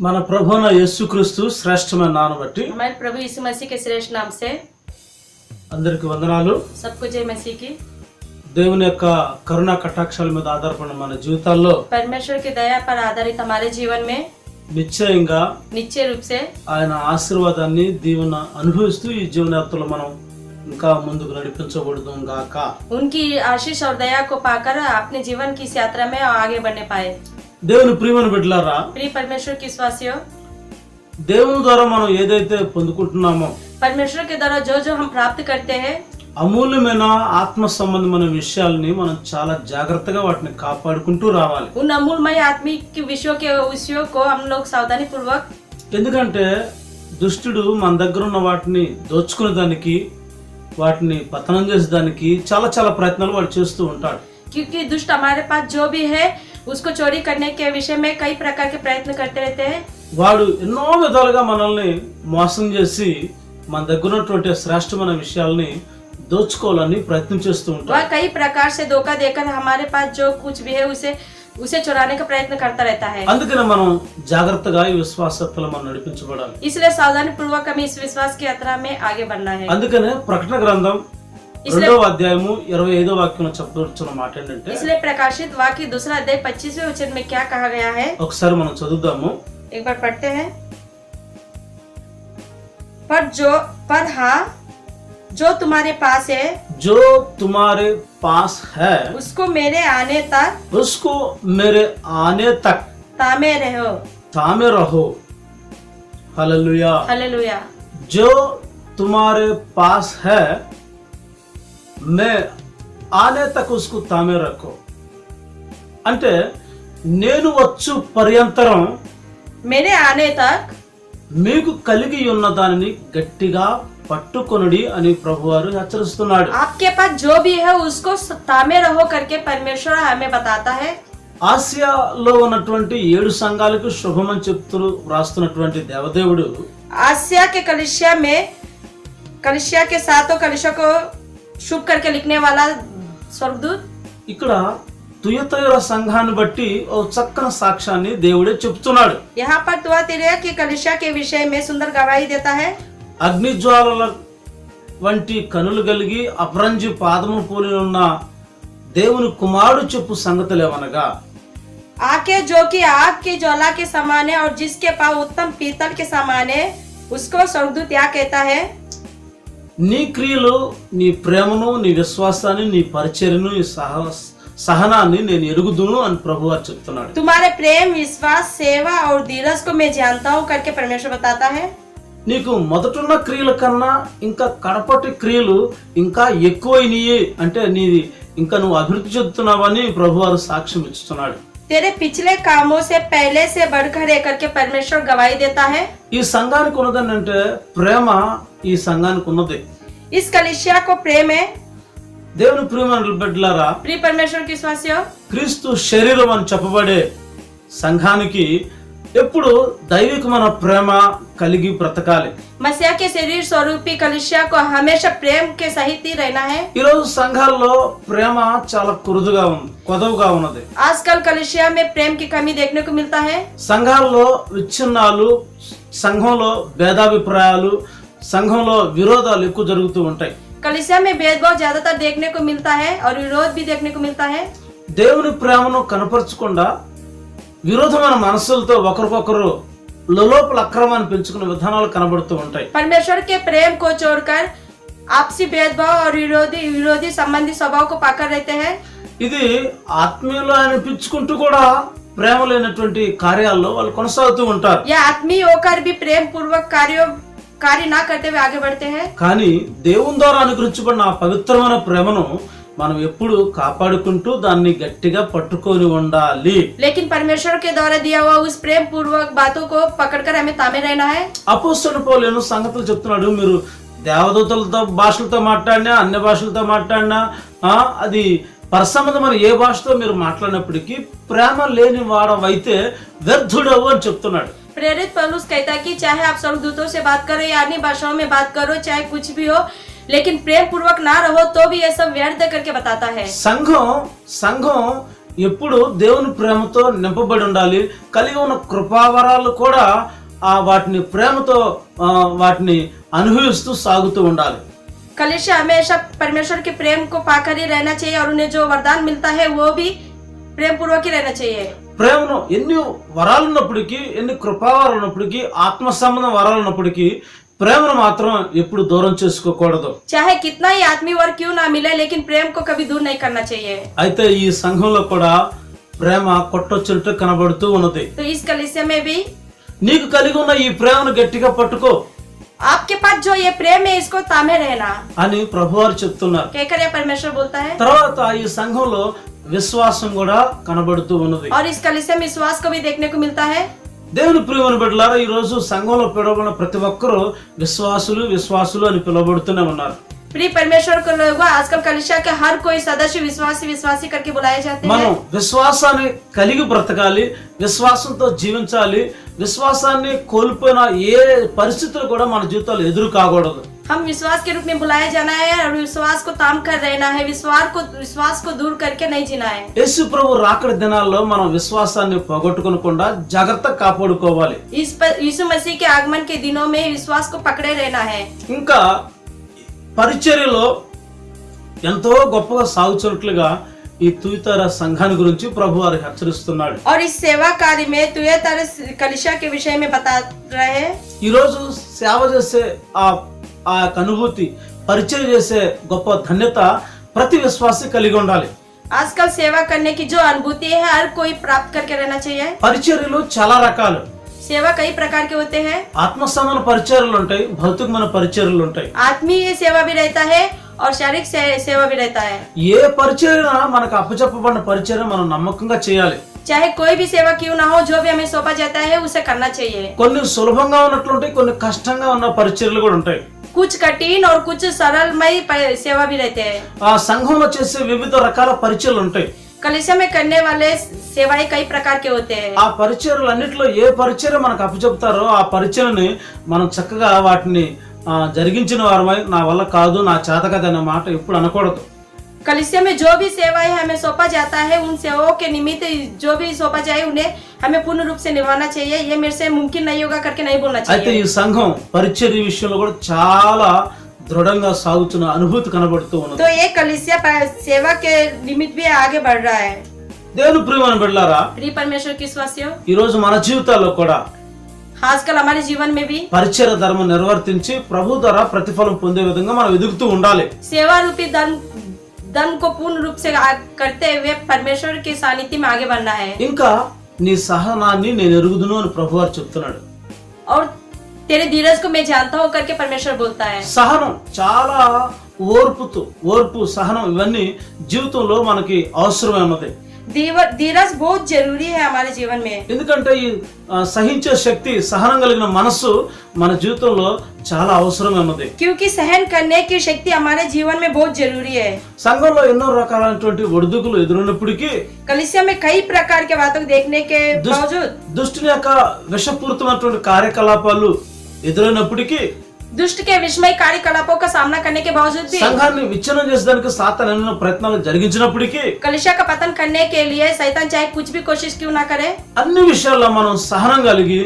మన ప్రభువైన యేసుక్రీస్తు శ్రేష్టమైన నామమును బట్టి हमारे प्रभु यीशु मसीह के श्रेष्ठ नाम से అందరికి వందనాలు। सबको जय मसीह की। దేవుని యొక్క కరుణా కటాక్షాల మీద ఆధారపడిన మన జీవితాల్లో परमेश्वर की दया पर आधारित हमारे जीवन में నిశ్చయంగా निश्चय रूप से ఆయన ఆశీర్వాదాన్ని దీవెన అనుభవిస్తూ ఈ జీవనయాత్రలో మనం ఇంకా ముందుకు నడిపించబడదాం గాక। उनकी आशीष और दया को पाकर अपने जीवन की इस यात्रा में आगे बढ़ने पाए। దేవుని ప్రియమైన బిడ్డలారా, प्रिय परमेश्वर की विश्वासियों, దేవుని ద్వారా మనం ఏదైతే పొందుకుంటున్నామో परमेश्वर के द्वारा जो जो हम प्राप्त करते हैं అమూల్యమైన ఆత్మ సంబంధమైన విషయాల్ని మనం చాలా జాగ్రత్తగా వాటిని కాపాడుకుంటూ రావాలి। उन अमूल्यमय आत्मिक विषयों को हम लोग सावधानी पूर्वक, ఎందుకంటే దుష్టుడు మన దగ్గర ఉన్న వాటిని దోచుకునే దానికి వాటిని పతనం చేసేదానికి చాలా చాలా ప్రయత్నాలు వాడు చేస్తూ ఉంటాడు। क्योंकि दुष्ट हमारे पास जो भी है उसको चोरी करने के विषय में कई प्रकार के प्रयत्न करते रहते हैं। వాడు ఎన్నో విధాలుగా మనల్ని మోసం చేసి మన దగ్గర ఉన్నటువంటి శ్రేష్టమైన విషయాల్ని దోచుకోవాలని ప్రయత్నం చేస్తూ वह ఉంటాడు। कई प्रकार से धोखा देकर हमारे पास जो कुछ भी है उसे चुराने का प्रयत्न करता रहता है। అందుకనే మనం జాగ్రత్తగా ఈ విశ్వాసతలో మనం నడిపించబడాలి। इसलिए सावधानी पूर्वक हमें इस विश्वास की यात्रा में आगे बढ़ना है। అందుకనే ప్రకటన గ్రంథం 2వ అధ్యాయము 25వ వాక్యంలో చెప్పబడుతున్న మాట ఏంటంటే, इसलिए प्रकाशित वाक्य 2 अध्याय 25वें वचन में क्या कहा गया है, ఒకసారి మనం చదువుదాము। एक बार पढ़ते हैं। पर हाँ, जो तुम्हारे पास है जो तुम्हारे पास है उसको मेरे आने तक उसको मेरे आने तक तामे रहो। थामे रहो। हालेलुया। हालेलुया। जो तुम्हारे पास है मैं आने तक उसको तामे रखो। అంటే నేను వచ్చు పర్యంతరం मेरे आने तक మీకు కలిగి ఉన్న దానిని గట్టిగా పట్టుకొనుడి అని ప్రభువారు హెచ్చరిస్తున్నాడు। आपके पास जो भी है उसको तामे रहो करके परमेश्वर हमें बताता है। ఆసియాలో ఉన్నటువంటి 7 సంఘాలకు శుభమని చెప్తూ రాస్తున్నటువంటి దేవదేవుడు आसिया के कलिसिया के सातों कलिसिया को शुभ करके लिखने वाला स्वर्गदूत ఇక్కడ తుయతైర సంఘాన్ని బట్టి ఓ చక్కని సాక్ష్యాన్ని దేవుడే చెప్తున్నాడు। यहाँ पर तुआतीरा की कलिसिया के विषय में सुंदर गवाही देता है। అగ్నిజ్వాలల వంటి కనులు కలిగి అపరంజి పాదము పోలి ఉన్న దేవుని కుమారుడు చెప్పు సంగతులేమనగా, आके जो कि आग की ज्वाला के समान है और जिसके पास उत्तम पीतल के समान है, उसको स्वर्गदूत क्या कहता है, నీ క్రియలు నీ ప్రేమను నీ విశ్వాసాన్ని నీ పరిచర్యను నీ సహనాన్ని నేను ఎరుగుదును అని ప్రభువారు చెప్తున్నాడు। तुम्हारे प्रेम विश्वास सेवा और धीरज को मैं जानता हूँ करके परमेश्वर बताता है। నీకు మొదటున్న క్రియల కన్నా ఇంకా కడపటి క్రియలు ఇంకా ఎక్కువైనయి, అంటే నీది ఇంకా నువ్వు అభివృద్ధి చెందుతున్నావని ప్రభువారు సాక్ష్యం ఇస్తున్నాడు। तेरे पिछले कामों से पहले से बढ़कर है करके परमेश्वर गवाही देता है। ఈ సంఘానికి ఉన్నదని అంటే ప్రేమ ఈ సంఘానికి ఉన్నది। इस कलिसिया को प्रेम है। దేవుని ప్రియమైన బిడ్డలారా, प्रिय परमेश्वर की विश्वासियों, క్రీస్తు శరీరం అని చెప్పబడే సంఘానికి ఎప్పుడు దైవికమైన ప్రేమ కలిగి బ్రతకాలి। मसीह के शरीर स्वरूपी कलिसिया को हमेशा प्रेम के सहित ही रहना है। ఈ రోజు సంఘాల్లో ప్రేమ చాలా కొదవగా ఉన్నది। आजकल कलिसिया में प्रेम की कमी देखने को मिलता है। సంఘాల్లో విచ్ఛిన్నాలు, సంఘంలో భేదాభిప్రాయాలు, సంఘంలో విరోధాలు ఎక్కువ జరుగుతూ ఉంటాయి। कलिसिया में भेदभाव ज्यादातर देखने को मिलता है और विरोध भी देखने को मिलता है। దేవుని ప్రేమను కనపరచకుండా విరోధమైన మనసులతో ఒకరికొకరు లోపల అక్రమాన్ని పెంచుకునే విధానాలు కనబడుతూ ఉంటాయి। परमेश्वर के प्रेम को छोड़कर आपसी भेदभाव और विरोधी संबंधी स्वभाव को पाकर रहते हैं। ఇది ఆత్మీయులు అనిపించుకుంటూ కూడా ప్రేమ లేనటువంటి కార్యాల్లో వాళ్ళు కొనసాగుతూ ఉంటారు। या आत्मीय होकर भी प्रेम पूर्वक कार्य ना करते हुए आगे बढ़ते हैं। కానీ దేవుని ద్వారా అనుగ్రహించబడిన ఆ పవిత్రమైన ప్రేమను మనం ఎప్పుడు కాపాడుకుంటూ దాన్ని గట్టిగా పట్టుకొని ఉండాలి। लेकिन परमेश्वर के द्वारा दिया हुआ उस प्रेम पूर्वक बातों को पकड़कर हमें तामे रहना है। అపోస్తలుడు పౌలు ఎన్నో సంగతులు చెప్తున్నాడు। మీరు దేవదూతలతో భాషలతో మాట్లాడినా అన్య భాషలతో మాట్లాడినా అది పరసంబంధమైన ఏ భాషతో మీరు మాట్లాడినప్పటికీ ప్రేమ లేని వాడవైతే వ్యర్థుడవు అని చెప్తున్నాడు। प्रेरित पौलुस कहता है कि चाहे आप स्वर्गदूतों से बात करो या अन्य भाषाओं में बात करो, चाहे कुछ भी हो, लेकिन प्रेम पूर्वक ना रहो तो भी ये सब व्यर्थ करके बताता है। సంఘం ఎప్పుడు దేవుని ప్రేమతో నింపబడి ఉండాలి. కలిగి ఉన్న కృపావరాలు కూడా వాటిని ప్రేమతో వాటిని అనుభవిస్తూ సాగుతూ ఉండాలి. कलीसिया हमेशा परमेश्वर के प्रेम को पाकर ही रहना चाहिए और उन्हें जो वरदान मिलता है वो भी प्रेम पूर्वक ही रहना चाहिए. ప్రేమను ఎన్ని వరాలు ఉన్నప్పటికీ, ఎన్ని కృపావరాలు ఉన్నప్పటికీ, ఆత్మ సంబంధం వరాలు ఉన్నప్పటికీ ప్రేమను మాత్రం ఎప్పుడు దూరం చేసుకోకూడదు. चाहे कितना ही आत्मीय वर क्यों ना मिले, लेकिन प्रेम को कभी दूर नहीं करना चाहिए. అయితే ఈ సంఘంలో కూడా ప్రేమ కొట్టొచ్చినట్టు కనబడుతూ ఉన్నది. तो इस कलीसिया में भी నీకు కలిగి ఉన్న ఈ ప్రేమను గట్టిగా పట్టుకో आपके पास जो ये प्रेम है इसको तामे रहना అని ప్రభువారు చెప్తున్నారు. कहकर ये परमेश्वर बोलता है. తర్వాత ఈ సంఘంలో విశ్వాసం కూడా కనబడుతూ ఉన్నది. और इस कलीसिया में विश्वास को भी देखने को मिलता है. దేవుని ప్రియమైన బిడ్డలారా, ఈ రోజు సంఘంలో పిలువబడిన ప్రతి ఒక్కరూ విశ్వాసులు అని పిలువబడుతూనే ఉన్నారు. प्रिय परमेश्वर को लोगों, आजकल कलीसिया के हर कोई सदस्य विश्वासी करके बुलाए जाते हैं. మనం విశ్వాసాన్ని కలిగి బ్రతకాలి, విశ్వాసంతో జీవించాలి. విశ్వాసాన్ని కోల్పోయిన ఏ పరిస్థితులు కూడా మన జీవితాలు ఎదురు కాకూడదు. हम विश्वास के रूप में बुलाया जाना है और विश्वास को ताम कर रहना है. विश्वास को दूर करके नहीं जीना है. యేసు ప్రభు రాకడ దినాల్లో మనం విశ్వాసాన్ని పోగొట్టుకోకుండా జాగ్రత్తగా కాపాడుకోవాలి. यीशु मसीह के आगमन के दिनों में विश्वास को पकड़े रहना है. ఇంకా పరిచర్యలో ఎంతో గొప్పగా సాగుచున్నట్లుగా ఈ తుయతర సంఘాన్ని గురించి ప్రభు వారు హెచ్చరిస్తున్నాడు. और इस सेवा कार्य में तुयतरा कलीसिया के विषय में बता रहे हैं. ఈ రోజు సేవ చేసే ఆ అనుభూతి, పరిచయం చేసే గొప్ప ధన్యత ప్రతి విశ్వాసి కలిగి ఉండాలి. आजकल सेवा करने की जो अनुभूति है हर कोई प्राप्त करके रहना चाहिए. పరిచర్యలు చాలా రకాలు. सेवा कई प्रकार के होते हैं. ఆత్మ సంబంధ పరిచర్యలు ఉంటాయి, భౌతికమైన పరిచర్యలు ఉంటాయి. आत्मीय सेवा भी रहता है और शारीरिक सेवा भी रहता है. ఏ పరిచర్య మనకు అప్పచెప్పబడిన పరిచర్య మనం నమ్మకంగా చేయాలి. चाहे कोई भी सेवा क्यों ना हो, जो भी हमें सौंपा जाता है उसे करना चाहिए. కొన్ని సులభంగా ఉన్నట్లుంటాయి, కొన్ని కష్టంగా ఉన్న పరిచర్యలు కూడా ఉంటాయి. कुछ कठिन और कुछ सरलमय सेवा भी रहते हैं. ఆ సంఘంలో చేసే వివిధ రకాల పరిచర్యలు ఉంటాయి. कलीसिया में करने वाले सेवाएं कई प्रकार के होते हैं. ఆ పరిచర్యలన్నిటిలో ఏ పరిచర్య మనకు అప్పచెప్తారో ఆ పరిచర్యని మనం చక్కగా వాటిని జరిగించిన వారమై, నా వల్ల కాదు, నా చేత కాదు అనే మాట ఎప్పుడు అనకూడదు. कलीसिया में जो भी सेवाएं हमें सौंपा जाता है, उन सेवाओं के निमित्त जो भी सौंपा जाए उन्हें हमें पूर्ण रूप से निभाना चाहिए. ये मेरे से मुमकिन नहीं होगा करके नहीं बोलना అయితే चाहिए. ఈ సంఘం పరిచర్య విషయంలో కూడా చాలా దృఢంగా సాగుతున్న అనుభూతి కనబడుతూ ఉన్నది. तो ये कलीसिया सेवा के निमित्त भी आगे बढ़ रहा है. దేవుని ప్రియమైన బిడ్డలారా, प्रिय परमेश्वर की विश्वासियों, ఈ రోజు మన జీవితాల్లో కూడా आजकल हमारे जीवन में भी పరిచర్య ధర్మం నిర్వర్తించి ప్రభు ద్వారా ప్రతిఫలం పొందే విధంగా మనం ఎదుగుతూ ఉండాలి. सेवा रूपी धर्म को पूर्ण रूप से करते हुए परमेश्वर के सानिध्य में आगे बढ़ना है. ఇంకా నీ సహనాన్ని నేను ఎరుగుదును అని ప్రభువారు చెప్తున్నాడు. और तेरे धीरज को मैं जानता हूँ करके परमेश्वर बोलता है. సహనం చాలా ఓర్పు సహనం ఇవన్నీ జీవితంలో మనకి అవసరమైనది. धीरज बहुत जरूरी है हमारे जीवन में. ఎందుకంటే ఈ సహించే శక్తి, సహనం కలిగిన మనస్సు మన జీవితంలో చాలా అవసరమైనది. क्योंकि सहन करने की शक्ति हमारे जीवन में बहुत जरूरी है. సంఘంలో ఎన్నో రకాలైనటువంటి ఒడిదుడుకులు ఎదురైనప్పటికీ, कलीसिया में कई प्रकार के बातों को देखने के बावजूद, దుష్టుని యొక్క విషపూరితమైనటువంటి కార్యకలాపాలు ఎదురైనప్పటికీ, दुष्ट के विस्मय कार्यकलापों का सामना करने के बावजूद भी, సంఘాన్ని విచ్ఛిన్నం చేసేదానికి సాతాను ఎన్నో ప్రయత్నాలు జరిగించినప్పటికీ, कलीसिया का पतन करने के लिए शैतान चाहे कुछ भी कोशिश क्यों ना करे, అన్ని విషయాల్లో మనం సహనం కలిగి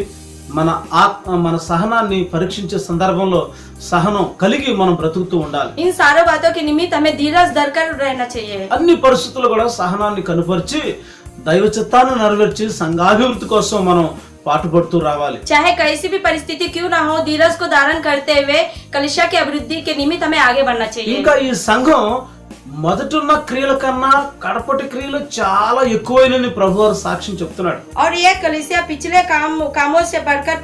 మన సహనాన్ని పరీక్షించే సందర్భంలో సహనం కలిగి మనం బ్రతుకుతూ ఉండాలి. इन सारे बातों के निमित्त हमें धीरज धरकर रहना चाहिए. అన్ని పరిస్థితుల్లో కూడా సహనాన్ని కనుపరిచి దైవ చిత్తాన్ని నెరవేర్చి సంఘాభివృద్ధి కోసం మనం పాటుపడుతూ రావాలి. चाहे कैसी भी परिस्थिति क्यों ना हो, धीरज को धारण करते हुए कलीसिया की अभिवृद्धि के निमित्त हमें आगे बढ़ना चाहिए. ఇంకా ఈ సంఘం మొదటున్న క్రియల కన్నా కడపటి క్రియలు చాలా ఎక్కువైనని ప్రభువారు సాక్ష్యం చెప్తున్నాడు. और ये कलीसिया पिछले कामों से बढ़कर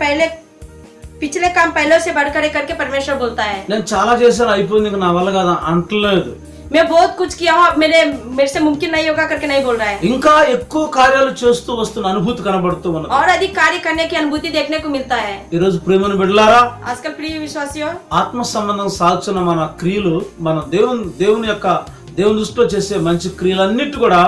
पिछले काम पहले से बढ़कर करके परमेश्वर बोलता है. నేను చాలా చేశాను, అయిపోయింది, ఇంకా నా వల్ల కాదు అంటలేదు. मैं बहुत कुछ किया हूँ, अब मेरे से मुमकिन नहीं होगा करके नहीं बोल रहा है. ఇంకా ఎక్కువ కార్యాలు చేస్తూ వస్తున్న అనుభూతి కనబడుతూ ఉన్నది. और अधिक कार्य करने की अनुभूति देखने को मिलता है. ఈ రోజు ప్రియమైన బిడ్డలారా, आजकल प्रिय विश्वासियों, ఆత్మ సంబంధం సాగుతున్న మన క్రియలు, మన దేవుని దృష్టిలో చేసే మంచి క్రియలన్నిటి కూడా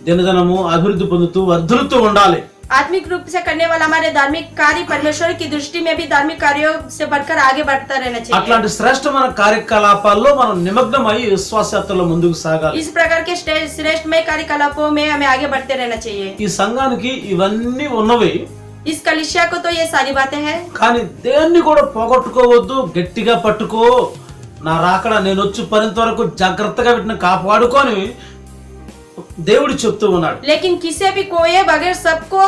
దినదినము అభివృద్ధి పొందుతూ వర్ధులుతూ ఉండాలి. आत्मिक रूप से करने वाला हमारे धार्मिक कार्य परमेश्वर की दृष्टि में भी धार्मिक कार्यों से बढ़कर आगे बढ़ता रहना चाहिए। అట్లాంటి శ్రేష్టమైన కార్యకలాపాల్లో మనం నిమగ్నమై విశ్వాసయాత్రలో ముందుకు సాగాలి. इस प्रकार के श्रेष्ठमय कार्यकलापों में हमें आगे बढ़ते रहना चाहिए। ఈ సంఘానికి ఇవన్నీ ఉన్నవి, इस कलिसिया को तो ये सारी बातें हैं, కానీ దేన్ని కూడా పోగొట్టుకోవద్దు. గట్టిగా పట్టుకో, నా రాకడ నేను వచ్చి పరింత వరకు జాగ్రత్తగా వీటిని కాపాడుకొని దేవుడు చెప్తూ ఉన్నాడు. लेकिन किसी भी कोई बगैर सबको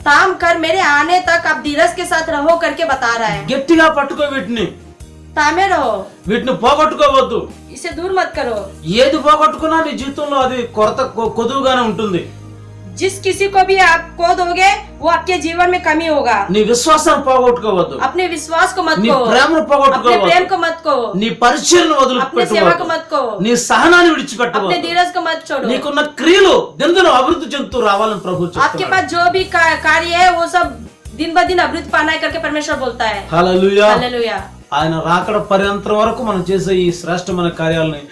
ताम कर मेरे आने तक आप धीरज के साथ रहो करके बता रहा है। గట్టిగా పట్టుకో, వీటిని तामे रहो, వీటిని పోగొట్టుకోవద్దు. इसे दूर मत करो। ఏది పోగొట్టుకున్నా నీ జీవితంలో అది కొరత కొదువుగానే ఉంటుంది. जिस किसी को भी आपको दोगे वो आपके जीवन में कमी होगा। నీ విశ్వాసాన్ని పోగొట్టుకోవద్దు, अपने विश्वास को मत నీ खो, ప్రేమను अपने పోగొట్టుకోవద్దు, प्रेम को मत खो, నీ పరిచయను अपने सेवा को వదిలిపెట్టవద్దు, मत खो, నీ సహనాన్ని अपने విడిచిపెట్టవద్దు. धीरज को मत छोड़ो। నీకున్న క్రియలు దినదిన అభివృద్ధి చెందుతూ రావాలని ప్రభు आपके చెప్తున్నాడు. पास जो भी कार्य है वो सब दिन ब दिन अभिवृद्धि पाना है करके परमेश्वर बोलता है। హల్లెలూయా. हालेलुया। ఆయన రాకడ పర్యంతరం వరకు మనం చేసే ఈ శ్రేష్టమైన కార్యాలని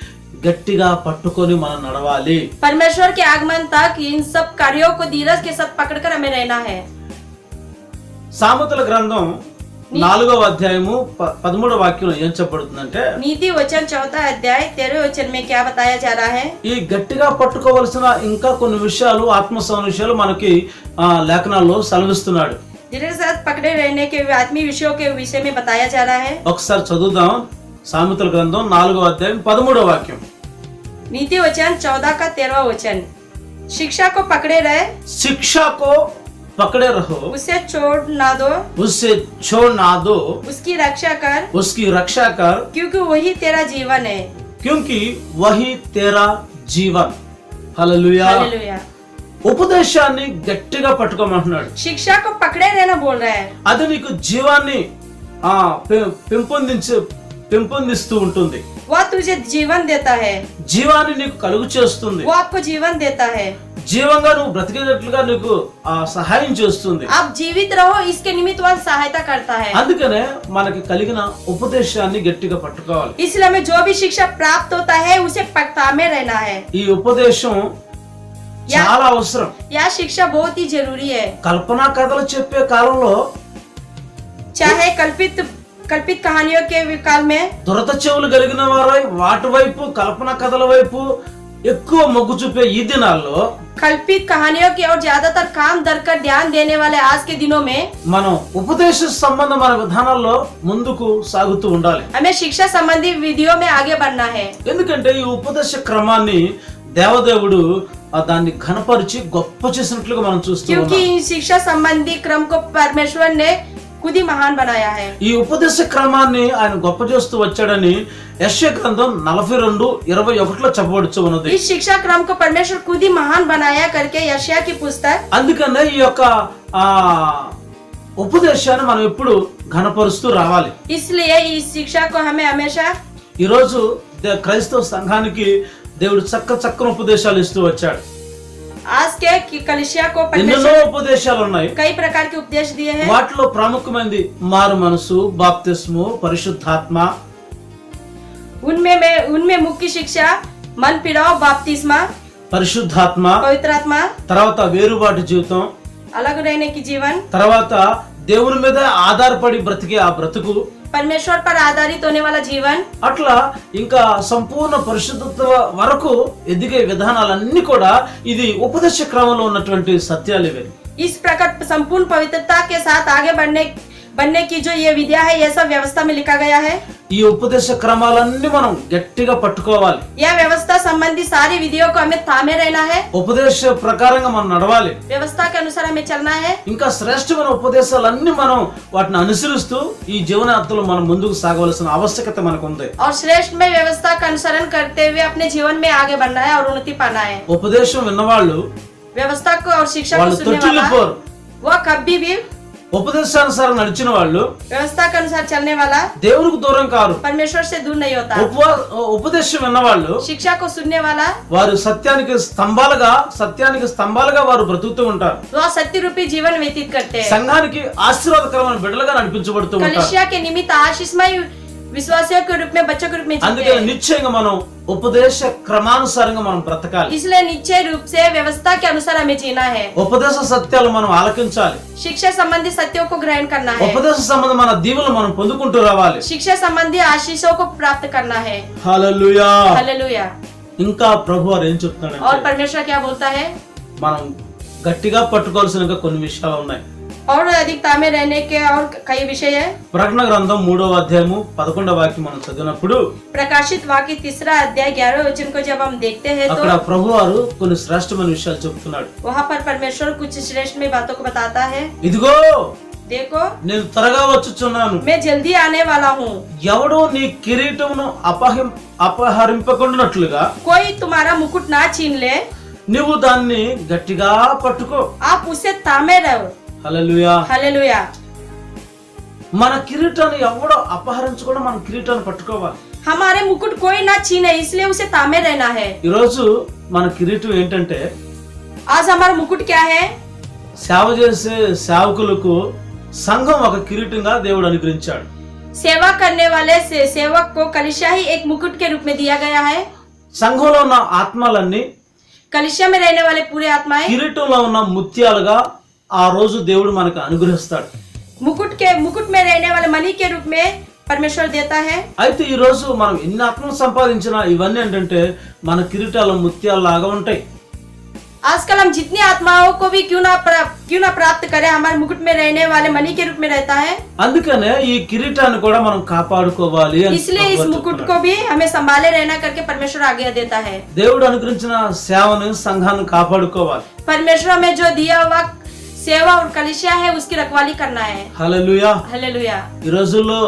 గట్టిగా పట్టుకొని మనం నడవాలి. परमेश्वर के आगमन तक इन सब कार्यों को धीरज के साथ पकड़कर हमें रहना है। సామెతల గ్రంథం 4వ అధ్యాయము 13వ వాక్యం ఏం చెప్పబడుతుందంటే, नीति वचन 4 अध्याय 13 वचन में क्या बताया जा रहा है? ఈ గట్టిగా పట్టుకోవలసిన ఇంకా కొన్ని విషయాలు, ఆత్మ విషయాలు మనకి లేఖనాల్లో సెలవిస్తున్నాడు. धीरज के साथ पकड़े रहने के आत्मीय विषयों के विषय में बताया जा रहा है। ఒకసారి చదువుదాం. సామెతల గ్రంథం 4వ అధ్యాయం 13వ వాక్యం. नीति वचन 14 का 13 वचन, शिक्षा को पकड़े रहे, शिक्षा को पकड़े रहो, उसे छोड़ ना दो, उससे छोड़ ना दो, उसकी रक्षा कर, उसकी रक्षा कर, क्योंकि वही तेरा जीवन है। क्योंकि वही तेरा जीवन. హల్లెలూయా. हालेलुया। ఉపదేశాన్ని గట్టిగా పట్టుకోమంటున్నాడు. शिक्षा को पकड़े रहना बोल रहा है। అది నీకు జీవాన్ని పెంపొందిస్తూ ఉంటుంది. वो तुझे जीवन देता है, జీవాన్ని నీకు కలుగు చేస్తుంది. वो आपको जीवन देता है, జీవంగా నువ్వు బ్రతికేటట్లుగా నీకు సహాయం చేస్తుంది. आप जीवित रहो इसके निमित्त वह सहायता करता है। అందుకనే మనకి కలిగిన ఉపదేశాన్ని గట్టిగా పట్టుకోవాలి. इसलिए हमें जो भी शिक्षा प्राप्त होता है उसे थामे रहना है। ఈ ఉపదేశం చాలా అవసరం. यह शिक्षा बहुत ही जरूरी है। కల్పనా కథలు చెప్పే కాలంలో, चाहे कल्पित कहानियों के काल में దురద చెవులు కలిగిన వారై వాటి వైపు, కల్పన కథల వైపు ఎక్కువ మొగ్గు చూపే ఈ దినాల్లో कल्पित कहानियों की और ज्यादातर काम धरकर ध्यान देने वाले आज के दिनों में మనం ఉపదేశ సంబంధమైన విధానాల్లో ముందుకు సాగుతూ ఉండాలి. हमें शिक्षा संबंधी विधियों में आगे बढ़ना है। ఎందుకంటే ఈ ఉపదేశ క్రమాన్ని దేవదేవుడు దాన్ని ఘనపరిచి గొప్ప చేసినట్లుగా మనం చూస్తూ क्योंकि ఉన్నాం. इन शिक्षा संबंधी क्रम को परमेश्वर ने खुद ही महान बनाया है। ఈ ఉపదేశ క్రమాన్ని ఆయన గొప్ప చేస్తూ వచ్చాడని యెషయా గ్రంథం 42:21లో చెప్పబడుచు ఉన్నది. इस शिक्षा क्रम को परमेश्वर खुद ही महान बनाया करके यशायाह की पुस्तक, అందుకనే ఈ యొక్క ఉపదేశాన్ని మనం ఎప్పుడు ఘనపరుస్తూ రావాలి. इसलिए इस शिक्षा को हमें हमेशा ఈ రోజు క్రైస్తవ సంఘానికి దేవుడు చక్కని ఉపదేశాలు ఇస్తూ వచ్చాడు. आज के कलिसिया को ఎన్నెన్నో परमेश्वर ఉపదేశాలు ఉన్నాయి. कई प्रकार के उपदेश दिए हैं। వాటిలో ప్రాముఖ్యమైనది మారు మనసు, బాప్తిస్ము, పరిశుద్ధాత్మ. उनमें मुख्य शिक्षा मन फिराव, बपतिस्मा, పరిశుద్ధాత్మ, पवित्र आत्मा, తర్వాత వేరుబాటు జీవితం, अलग रहने की जीवन, తర్వాత దేవుని మీద ఆధారపడి బ్రతికే ఆ బ్రతుకు, परमेश्वर पर आधारित होने वाला जीवन, అట్లా ఇంకా సంపూర్ణ పరిశుద్ధత వరకు ఎదిగే విధానాలన్నీ కూడా ఇది ఉపదేశ క్రమంలో ఉన్నటువంటి సత్యాలు ఇవే. इस प्रकार संपूर्ण पवित्रता के साथ आगे बनने की जो ये विद्या है, ये सब व्यवस्था में लिखा गया है। ఈ ఉపదేశ క్రమాలన్నీ మనం గట్టిగా పట్టుకోవాలి. यह व्यवस्था संबंधी सारी विधियों को हमें थामे रहना है। ఉపదేశ ప్రకారంగా మనం నడవాలి. व्यवस्था के अनुसार हमें चलना है। ఇంకా శ్రేష్టమైన ఉపదేశాలన్నీ మనం వాటిని అనుసరిస్తూ ఈ జీవనయాత్రలో మనం ముందుకు సాగవలసిన ఆవశ్యకత మనకు ఉంది. और श्रेष्ठ में व्यवस्था का अनुसरण करते हुए अपने जीवन में आगे बढ़ना है और उन्नति पाना है। ఉపదేశం విన్నవాళ్ళు व्यवस्था को और शिक्षा को వాళ్ళు सुनने वाला తొట్టిల్లిపోరు. वह कभी भी ఉపదేశానుసారం నడిచిన వాళ్ళు व्यवस्था के अनुसार चलने वाला దేవునికి దూరం కారు. परमेश्वर से दूर नहीं होता। ఉపదేశం విన్నవాళ్ళు शिक्षा को सुनने वाला వారు సత్యానికి స్తంభాలుగా వారు బ్రతుకుతూ ఉంటారు. वह सत्य रूपी जीवन व्यतीत करते हैं। సంఘానికి ఆశీర్వాదకరమైన బిడ్డలుగా నడిపించబడుతూ ఉంటారు. कलिसिया के निमित्त आशीषमय विश्वासियों के रूप में, बच्चों के रूप में जीते అందుకే हैं। నిశ్చయంగా మనం ఉపదేశ క్రమానుసారంగా మనం బ్రతకాలి. इसलिए निश्चय रूप से व्यवस्था के अनुसार हमें जीना है। ఉపదేశ సత్యాలు మనం ఆలకించాలి. शिक्षा संबंधी सत्यों को ग्रहण करना है। ఉపదేశ సంబంధమైన దీవెనలు మనం పొందుకుంటూ రావాలి. शिक्षा संबंधी आशीषों को प्राप्त करना है। హల్లెలూయా. हालेलुया। ఇంకా ప్రభు వారు ఏం और చెప్తున్నాడంటే परमेश्वर क्या बोलता है? మనం గట్టిగా పట్టుకోవాల్సిన ఇంకా కొన్ని విషయాలు ఉన్నాయి. और अधिकता में रहने के और कई विषय है। ప్రకటన గ్రంథం 3వ అధ్యాయము 11వ వాక్యం మనం చదివినప్పుడు प्रकाशित वाक्य 3 अध्याय 11 वचन को जब हम देखते हैं అక్కడ तो ప్రభు వారు కొన్ని శ్రేష్టమైన విషయాలు చెప్తున్నాడు. वहाँ पर परमेश्वर कुछ श्रेष्ठ में बातों को बताता है। ఇదిగో देखो నేను త్వరగా వచ్చుచున్నాను, मैं जल्दी आने वाला हूँ, ఎవడో నీ కిరీటమును అపహరింపకుండానట్లుగా कोई तुम्हारा मुकुट ना छीन ले, నువ్వు దాన్ని గట్టిగా పట్టుకో. आप उसे थामे रहो। హల్లెలూయా. हालेलुया। మన కిరీటాన్ని ఎవడో అపహరించకుండా మన కిరీటాన్ని పట్టుకోవాలి. हमारे मुकुट कोई ना छीने, इसलिए उसे थामे रहना है। ఈరోజు మన కిరీటం ఏంటంటే आज हमारा मुकुट क्या है? సేవ చేసే సేవకులకు సంఘం ఒక కిరీటంగా దేవుడు అనుగ్రహించాడు. सेवा करने वाले सेवक को कलिसिया ही एक मुकुट के रूप में दिया गया है। సంఘంలో ఉన్న ఆత్మలన్నీ कलिसिया में रहने वाले पूरे आत्माएं కిరీటంలో ఉన్న ముత్యాలుగా ఆ రోజు దేవుడు మనకు అనుగ్రహిస్తాడు. मुकुट में रहने वाले मणि के रूप में परमेश्वर देता है। అయితే ఈ రోజు మనం ఎన్ని ఆత్మలు సంపాదించినా ఇవన్నీ ఏంటంటే మన కిరీటాల ముత్యాలలాగా ఉంటాయి. आजकल हम जितनी आत्माओं को भी क्यों ना प्राप्त करें, हमारे मुकुट में रहने वाले मणि के रूप में रहता है। అందుకనే ఈ కిరీటాన్ని కూడా మనం కాపాడుకోవాలి అని इसलिए इस ప్రభువు मुकुट చెప్తున్నాడు. को भी हमें संभाले रहना करके परमेश्वर आज्ञा देता है। దేవుడు అనుగ్రహించిన సేవను సంఘాన్ని కాపాడుకోవాలి. परमेश्वर में जो दिया हुआ सेवा और कलिसिया है उसकी रखवाली करना है। హల్లెలూయా. हालेलुया। ఈ రోజుల్లో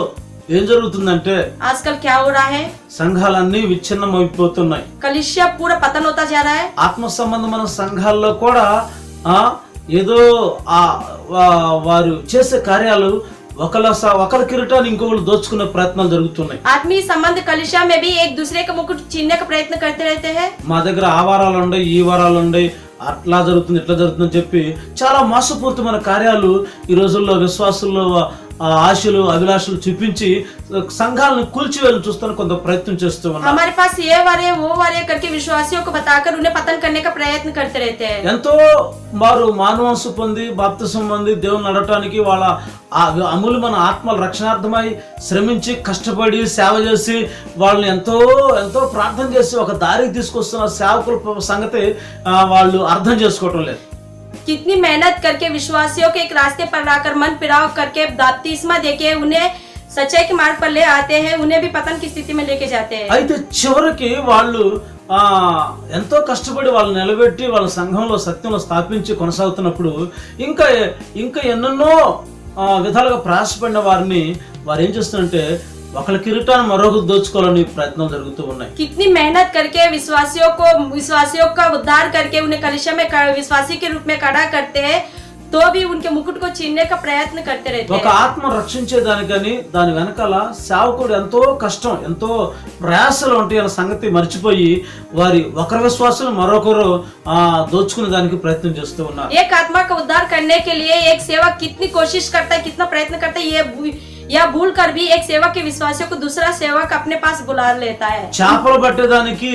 ఏం జరుగుతుందంటే आजकल क्या हो रहा है? సంఘాలన్నీ విచ్ఛిన్నం అయిపోతున్నాయి. कलिसिया पूरा पतन होता जा रहा है। ఆత్మ సంబంధమైన సంఘాల్లో కూడా ఏదో వారు చేసే కార్యాలు ఒకరి కిరీటాన్ని ఇంకొకరు దోచుకునే ప్రయత్నాలు జరుగుతున్నాయి. आत्मीय संबंध कलिसिया में भी एक दूसरे का मुकुट छीनने का प्रयत्न करते रहते हैं। మా దగ్గర ఆ వారాలు ఉన్నాయి, ఈ వారాలు ఉన్నాయి, అట్లా జరుగుతుంది ఇట్లా జరుగుతుందని చెప్పి చాలా మోసపూరితమైన కార్యాలు ఈ రోజుల్లో విశ్వాసుల్లో ఆశలు అభిలాషలు చూపించి సంఘాలను కూల్చివేయాలని చూస్తాను కొంత ప్రయత్నం చేస్తూ ఉన్నారు. हमारे पास ये वारे वो वारे करके विश्वासियों को बताकर उन्हें पतन करने का प्रयत्न करते रहते हैं। ఎంతో వారు మానవంసు పొంది బాప్తిసం పొంది దేవుని నడవటానికి వాళ్ళ అమూల్యమైన ఆత్మల రక్షణార్థమై శ్రమించి కష్టపడి సేవ చేసి వాళ్ళని ఎంతో ఎంతో ప్రార్థన చేసి ఒక దారికి తీసుకొస్తున్న సేవకుల సంగతి వాళ్ళు అర్థం చేసుకోవటం లేదు. कितनी मेहनत करके विश्वासियों के एक रास्ते पर लाकर मन फिराव करके बपतिस्मा देके उन्हें सच्चाई के मार्ग पर ले आते हैं, उन्हें भी पतन की स्थिति में लेके जाते हैं। అయితే చివరికి వాళ్ళు ఎంతో కష్టపడి వాళ్ళు నిలబెట్టి వాళ్ళ సంఘంలో సత్యంలో స్థాపించి కొనసాగుతున్నప్పుడు ఇంకా ఇంకా ఎన్నెన్నో విధాలుగా ప్రయాసపడిన వారిని వారు ఏం చేస్తున్నారంటే ఒకళ్ళ కిరీటాన్ని మరొకరు దోచుకోవాలని ప్రయత్నం జరుగుతూ ఉన్నాయి. कितनी मेहनत करके विश्वासियों का उद्धार करके उन्हें कलिसिया में विश्वासी के रूप में खड़ा करते हैं, तो भी उनके मुकुट को छीनने का प्रयत्न करते रहते ఒక हैं। ఆత్మ రక్షించేదానికని దాని వెనకాల సేవకుడు ఎంతో కష్టం ఎంతో ప్రయాసలు ఉంటాయి అన్న సంగతి మర్చిపోయి వారి ఒకరి విశ్వాసం మరొకరు దోచుకునే దానికి ప్రయత్నం చేస్తూ ఉన్నారు. एक आत्मा का उद्धार करने के लिए एक सेवक कितनी कोशिश करता है, कितना प्रयत्न करता है, या भूल कर भी एक सेवक के विश्वासियों को दूसरा सेवक अपने पास बुला लेता है। చేపలు పట్టేదానికి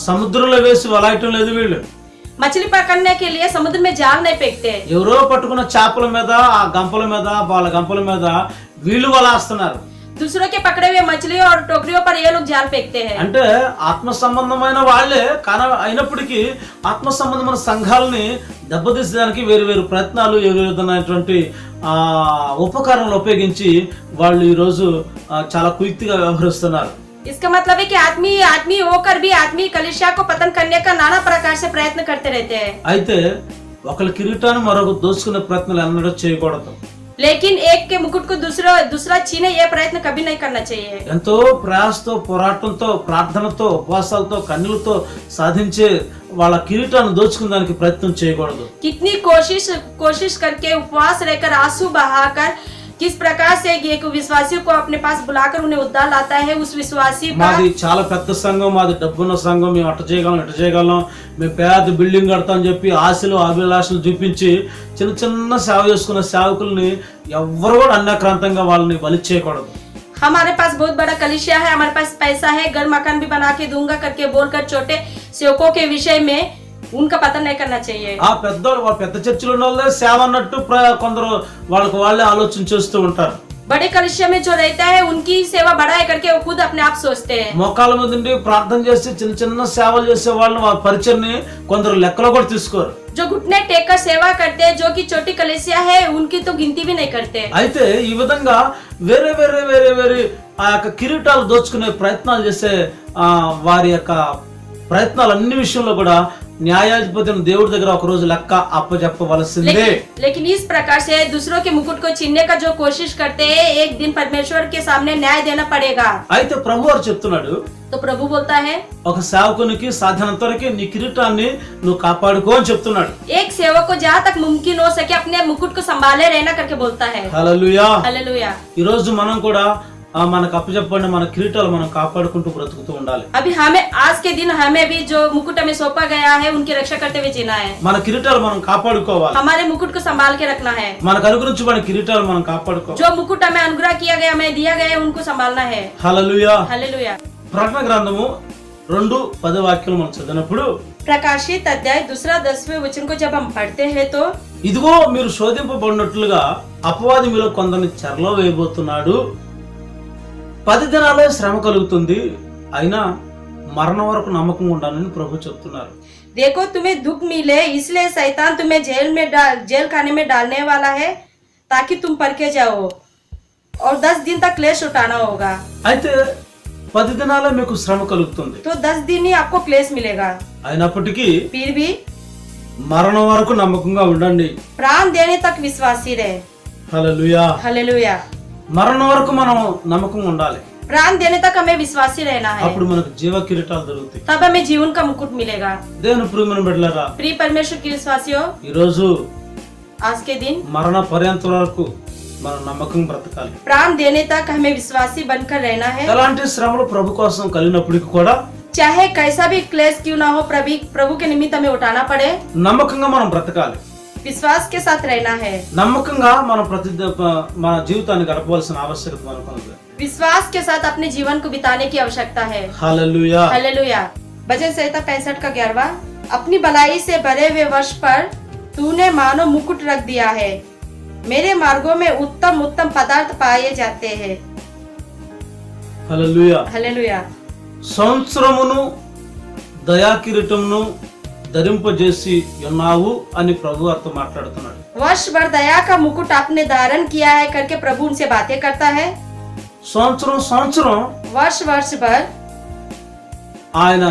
సముద్రంలో వేసి వలాయటం లేదు వీళ్ళు. मछली पकड़ने के लिए समुद्र में जाल नहीं फेंकते। ఎవరో పట్టుకున్న చేపల మీద ఆ గంపల మీద వాళ్ళ గంపల మీద వీళ్ళు వలాస్తున్నారు. दूसरों के पकड़े हुए मछलियों और टोकरियों पर ये लोग जाल फेंकते हैं। అంటే ఆత్మ సంబంధమైన వాళ్ళే అయినప్పటికీ ఆత్మ సంబంధమైన సంఘాలని దెబ్బతీసేదానికి వేరు వేరు ప్రయత్నాలు ఏ విధమైనటువంటి ఉపకరణలు ఉపయోగించి వాళ్ళు ఈ రోజు చాలా కుయుక్తిగా వ్యవహరిస్తున్నారు. इसका मतलब है कि आदमी होकर भी आदमी कलिसिया को पतन करने का नाना प्रकार से प्रयत्न करते रहते हैं। అయితే ఒకళ్ళ కిరీటాన్ని మరొక దోచుకునే ప్రయత్నాలు ఎన్నడూ చేయకూడదు. लेकिन एक के मुकुट को दूसरा छीने ये प्रयत्न कभी नहीं करना चाहिए। ఎంతో ప్రయాసతో పోరాటంతో ప్రార్థనతో ఉపవాసాలతో కన్నీళ్లతో సాధించే వాళ్ళ కిరీటాన్ని దోచుకునే దానికి ప్రయత్నం చేయకూడదు. कितनी कोशिश करके उपवास रहकर आंसू बहाकर किस प्रकार से एक विश्वासी को अपने पास बुलाकर उन्हें उद्धार लाता है, उस विश्वासी का మాది చాలా పెద్ద సంఘం, మాది డబ్బున్న సంఘం, మేము అట్ట చేయగలం ఇట్ట చేయగలం, మేము పెద్ద బిల్డింగ్ కడతామని చెప్పి ఆశలు అభిలాషలు చూపించి చిన్న చిన్న సేవ చేసుకున్న సేవకుల్ని ఎవ్వరు కూడా అన్యాక్రాంతంగా వాళ్ళని బలి చేయకూడదు. हमारे पास बहुत बड़ा कलिसिया है, हमारे पास पैसा है, घर मकान भी बना के दूंगा करके बोलकर छोटे सेवकों के विषय में उनका पता नहीं करना चाहिए। ఆ పెద్దోళ్ళు వాళ్ళ పెద్ద చర్చిలో ఉన్న వాళ్ళే సేవ అన్నట్టు కొందరు వాళ్ళకి వాళ్ళే ఆలోచన చేస్తూ ఉంటారు. बड़े कलिसिया में जो रहता है उनकी सेवा बड़ा है करके वो खुद अपने आप सोचते हैं। మోకాళ్ళ మీద ఉండి ప్రార్థన చేసి చిన్న చిన్న సేవలు చేసే వాళ్ళని వాళ్ళ పరిచయని కొందరు లెక్కలో కూడా తీసుకోరు. जो घुटने टेक कर सेवा करते हैं, जो कि छोटी कलिसिया है, उनकी तो गिनती भी नहीं करते। అయితే ఈ విధంగా వేరే వేరే వేరే వేరే ఆ యొక్క కిరీటాలు దోచుకునే ప్రయత్నాలు చేసే వారి యొక్క ప్రయత్నాలు అన్ని విషయంలో కూడా న్యాయాధిపతి దేవుడి దగ్గర ఒక రోజు లెక్క అప్పచెప్పవలసిందే। लेकिन इस प्रकार से दूसरों के मुकुट को छीनने का जो कोशिश करते हैं, एक दिन परमेश्वर के सामने न्याय देना पड़ेगा। అయితే ప్రభు వారు చెప్తున్నాడు, तो प्रभु बोलता है ఒక సేవకునికి సాధ్యమైనంత వరకు నీ కిరీటాన్ని నువ్వు కాపాడుకో అని చెప్తున్నాడు। एक सेवक को जहाँ तक मुमकिन हो सके अपने मुकुट को संभाले रहना करके बोलता है। హల్లెలూయా। हालेलुया। ఈ రోజు మనం కూడా మనకు అప్పచెప్పండి మన కిరీటాలు మనం కాపాడుకుంటూ బ్రతుకుతూ ఉండాలి। अभी हमें आज के दिन हमें भी जो मुकुट हमें सौंपा गया है उनकी रक्षा करते हुए जीना है। మన కిరీటాలు మనం కాపాడుకోవాలి। हमारे मुकुट को संभाल के रखना है। మనకు అనుగ్రహించబడిన కిరీటాలు మనం కాపాడుకోవాలి। जो मुकुट हमें अनुग्रह किया गया, हमें दिया गया है, उनको संभालना है। హల్లెలూయా। हालेलुया। ప్రకటన గ్రంథము 2:10 వాక్యాలు మనం చదివినప్పుడు प्रकाशित अध्याय 2-10वें वचन को जब हम पढ़ते हैं तो ఇదిగో మీరు శోధింపబడినట్లుగా అపవాది మీలో కొందరిని చెరలో వేయబోతున్నాడు, 10 దినాలే శ్రమ కలుగుతుంది, అయినా మరణం వరకు నమ్మకంగా ఉండాలని ప్రభు చెప్తున్నారు। देखो तुम्हें दुख मिले इसलिए शैतान तुम्हें जेल खाने में डालने वाला है ताकि तुम परखे जाओ और 10 दिन तक क्लेश उठाना होगा। అయితే 10 దినాలే మీకు శ్రమ కలుగుతుంది, तो 10 दिन ही आपको क्लेश मिलेगा। అయినప్పటికీ फिर भी మరణం వరకు నమ్మకంగా ఉండండి। प्राण देने तक विश्वासी रहे। హల్లెలూయా। हालेलुया। మరణం వరకు మనం నమ్మకంగా ఉండాలి, प्राण देने तक हमें विश्वासी रहना है, అప్పుడు మనకు జీవ కిరీటాలు దొరుకుతాయి। तब हमें जीवन का मुकुट मिलेगा। దేవుని ప్రియమైన బిడ్డలారా, प्रिय परमेश्वर की विश्वासियों, ఈ రోజు आज के दिन మరణ పర్యంతం వరకు మనం నమ్మకంగా బ్రతకాలి। प्राण देने तक हमें विश्वासी बनकर रहना है। ఎలాంటి శ్రమలు ప్రభు కోసం కలిగినప్పటికీ కూడా चाहे कैसा भी क्लेश क्यों ना हो, प्रभु के निमित्त हमें उठाना पड़े, నమ్మకంగా మనం బ్రతకాలి। विश्वास के साथ रहना है। నమ్మకంగా మనం మన జీవితాన్ని గడపవలసిన ఆవశ్యకత మనకు ఉంది। विश्वास के साथ अपने जीवन को बिताने की आवश्यकता है। హల్లెలూయా। हालेलुया। भजन संहिता 65 का 11वां, अपनी भलाई से भरे हुए वर्ष पर तूने मानो मुकुट रख दिया है, मेरे मार्गों में उत्तम उत्तम पदार्थ पाए जाते हैं। హల్లెలూయా। हालेलुया। సంవత్సరమును దయా కిరీటమును ధరింపజేసి ఉన్నావు అని ప్రభు వారితో మాట్లాడుతున్నాడు। वर्ष भर दया का मुकुट आपने धारण किया है करके प्रभु उनसे बातें करता है। సంవత్సరం वर्ष भर ఆయన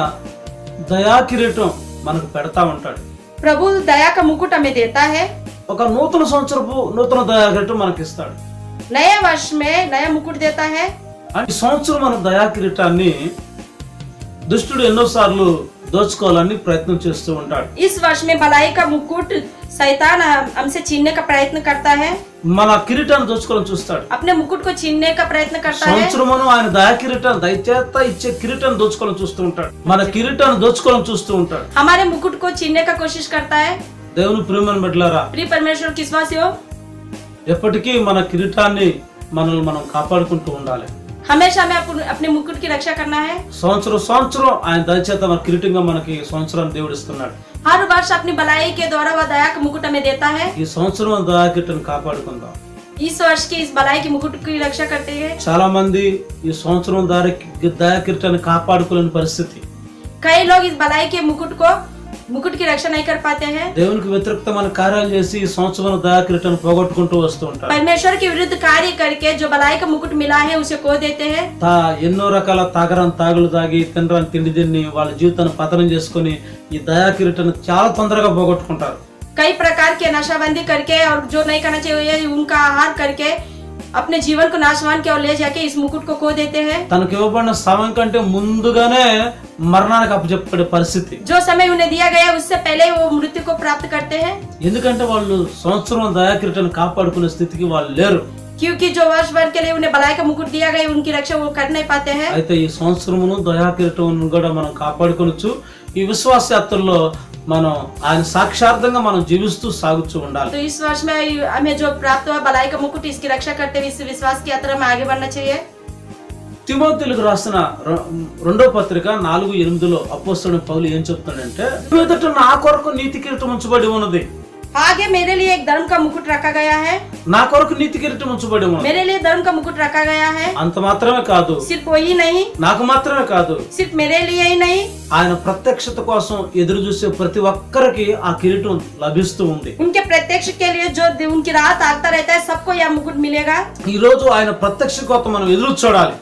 దయా కిరీటం మనకు పెడతా ఉంటాడు। प्रभु दया का मुकुट हमें देता है। ఒక నూతన సంవత్సరపు నూతన దయా కిరీటం మనకి ఇస్తాడు। नए वर्ष में नया मुकुट देता है। ఈ సంవత్సరం మన దయా కిరీటాన్ని దుష్టుడు ఎన్నోసార్లు దోచుకోవాలని ప్రయత్నం చేస్తూ ఉంటాడు। इस वर्ष में भलाई का मुकुट शैतान हमसे छीनने का प्रयत्न करता है, మన కిరీటాన్ని దోచుకోవాలని చూస్తాడు। अपने मुकुट को छीनने का प्रयत्न करता है। సంవత్సరమును ఆయన దయా కిరీటాన్ని దయచేత ఇచ్చే కిరీటాన్ని దోచుకోవాలని చూస్తూ ఉంటాడు, మన కిరీటాన్ని దోచుకోవాలని చూస్తూ ఉంటాడు। हमारे मुकुट को छीनने का कोशिश करता है। దేవుని ప్రియమైన బిడ్డలారా, प्रिय परमेश्वर की विश्वासियों, ఎప్పటికీ మన కిరీటాన్ని మనల్ని మనం కాపాడుకుంటూ ఉండాలి। हमेशा हमें अपने मुकुट की रक्षा करना है। సంవత్సరం ఆయన దయచేత మన కిరీటంగా మనకి సంవత్సరాన్ని దేవుడు ఇస్తున్నాడు। हर वर्ष अपनी भलाई के द्वारा वह दया का मुकुट हमें देता है। ఈ సంవత్సరం దయా కిరీటాన్ని కాపాడుకుందాం। इस वर्ष की इस भलाई की मुकुट की रक्षा करते हैं। చాలా మంది ఈ సంవత్సరం దయా కిరీటాన్ని కాపాడుకోలేని పరిస్థితి। कई लोग इस भलाई के मुकुट की रक्षा नहीं कर पाते हैं। దేవునికి వ్యతిరేకమైన కార్యాలు చేసి ఈ సంవత్సరం దయా కిరీటాన్ని పోగొట్టుకుంటూ వస్తూ ఉంటారు। परमेश्वर के विरुद्ध कार्य करके जो भलाई का मुकुट मिला है उसे खो देते हैं। ఎన్నో రకాల తాగులు తాగి తినరాని తిండి తిని వాళ్ళ జీవితాన్ని పతనం చేసుకుని ఈ దయా కిరీటాన్ని చాలా తొందరగా పోగొట్టుకుంటారు। कई प्रकार के नशाबंदी करके और जो नहीं करना चाहिए उनका आहार करके अपने जीवन को नाशवान की ओर ले जाके इस मुकुट को खो देते हैं। తనకు ఇవ్వబడిన సమయం కంటే ముందుగానే మరణానికి అప్పచెప్పే పరిస్థితి। जो समय उन्हें दिया गया उससे पहले वो मृत्यु को प्राप्त करते हैं, ఎందుకంటే వాళ్ళు సంవత్సరం దయా కిరీటాన్ని కాపాడుకునే స్థితికి వాళ్ళు లేరు। क्योंकि जो वर्ष भर के लिए उन्हें भलाई का मुकुट दिया गया उनकी रक्षा वो कर नहीं पाते हैं। అయితే ఈ సంవత్సరమును దయా కిరీటం కూడా మనం కాపాడుకొనొచ్చు। ఈ విశ్వాస యాత్రలో మనం ఆయన సాక్షార్థంగా మనం జీవిస్తూ సాగుతూ ఉండాలి। तो इस वर्ष में हमें जो प्राप्त हुआ भलाई का मुकुट इसकी रक्षा करते हुए इस विश्वास की यात्रा में आगे बढ़ना चाहिए। తిమోతిలకు రాసిన రెండో పత్రిక 4:8 అపోస్తలుడు పౌలు ఏం చెప్తాడంటే ఎదుట నా కొరకు నీతి కిరీటం ఉంచబడి ఉన్నది. आगे मेरे लिए एक धर्म का मुकुट रखा गया है, నా కొరకు నీతి కిరీటం ఉంచబడి ఉన్నది. मेरे लिए धर्म का मुकुट रखा गया है। అంత మాత్రమే కాదు, सिर्फ वही नहीं, నాకు మాత్రమే కాదు, सिर्फ मेरे लिए ही नहीं, ఆయన ప్రత్యక్షత కోసం ఎదురు చూసే ప్రతి ఒక్కరికి ఆ కిరీటం లభిస్తూ ఉంది. उनके प्रत्यक्ष के लिए जो उनकी राह ताकता रहता है, सबको यह मुकुट मिलेगा। ఈ రోజు ఆయన ప్రత్యక్ష కోసం మనం ఎదురు చూడాలి.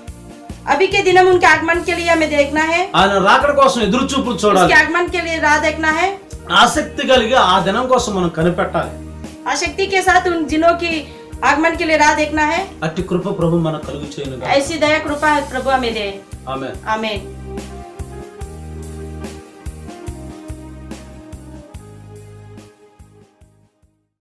अभी के दिन में उनके आगमन के लिए हमें देखना है, ఆయన రాకడ కోసం ఎదురు చూపులు उसके చూడాలి. आगमन के लिए राह देखना है। ఆసక్తి కలిగి ఆ దినం కోసం మనం కనిపెట్టాలి. आसक्ति के साथ उन दिनों की आगमन के लिए राह देखना है। అట్టి కృప ప్రభు మనకు కలుగు చేయనుగా. ऐसी दया कृपा प्रभु हमें दे। ఆమేన్. आमीन।